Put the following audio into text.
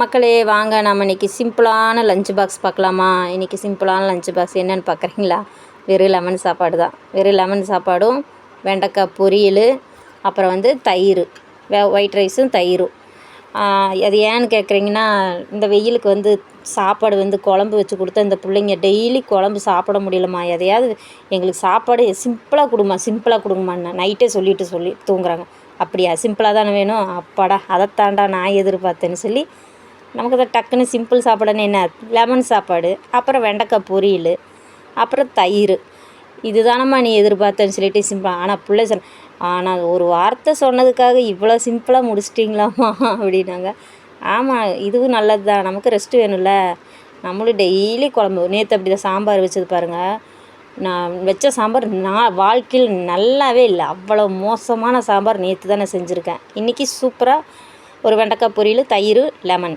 மக்களே வாங்க நம்ம இன்றைக்கி சிம்பிளான லஞ்ச் பாக்ஸ் பார்க்கலாமா. இன்றைக்கி சிம்பிளான லஞ்ச் பாக்ஸ் என்னென்னு பார்க்குறீங்களா? வெறும் லெமன் சாப்பாடு தான். வெறும் லெமன் சாப்பாடும் வெண்டைக்காய் பொரியல், அப்புறம் வந்து தயிர், ஒயிட் ரைஸும் தயிரும். அது ஏன்னு கேட்குறீங்கன்னா, இந்த வெயிலுக்கு வந்து சாப்பாடு வந்து குழம்பு வச்சு கொடுத்தா இந்த பிள்ளைங்க டெய்லி குழம்பு சாப்பிட முடியலம்மா, எதையாவது எங்களுக்கு சாப்பாடு சிம்பிளாக கொடுங்கம்மா நைட்டே சொல்லி தூங்குறாங்க. அப்படியா, சிம்பிளாக தானே வேணும்? அப்பாடா, அதைத்தாண்டா நான் எதிர்பார்த்தேன்னு சொல்லி நமக்கு அதை டக்குன்னு சிம்பிள் சாப்பாடுன்னு என்ன, லெமன் சாப்பாடு, அப்புறம் வெண்டைக்காய் பொரியல், அப்புறம் தயிர், இது தானம்மா நீ எதிர்பார்த்தேன்னு சொல்லிட்டு சிம்பிளாக. ஆனால் பிள்ளை ஆனால் ஒரு வார்த்தை சொன்னதுக்காக இவ்வளோ சிம்பிளாக முடிச்சிட்டிங்களாம்மா அப்படின்னாங்க. ஆமாம், இதுவும் நல்லது தான், நமக்கு ரெஸ்ட்டு வேணும்ல. நம்மளும் டெய்லி குழம்பு, நேற்று அப்படி தான் சாம்பார் வச்சது பாருங்கள். நான் வச்ச சாம்பார் வாழ்க்கையில் நல்லாவே இல்லை, அவ்வளோ மோசமான சாம்பார் நேற்று தான் நான் செஞ்சுருக்கேன். இன்றைக்கி சூப்பராக ஒரு வெண்டைக்காய் பொரியல், தயிர், லெமன்.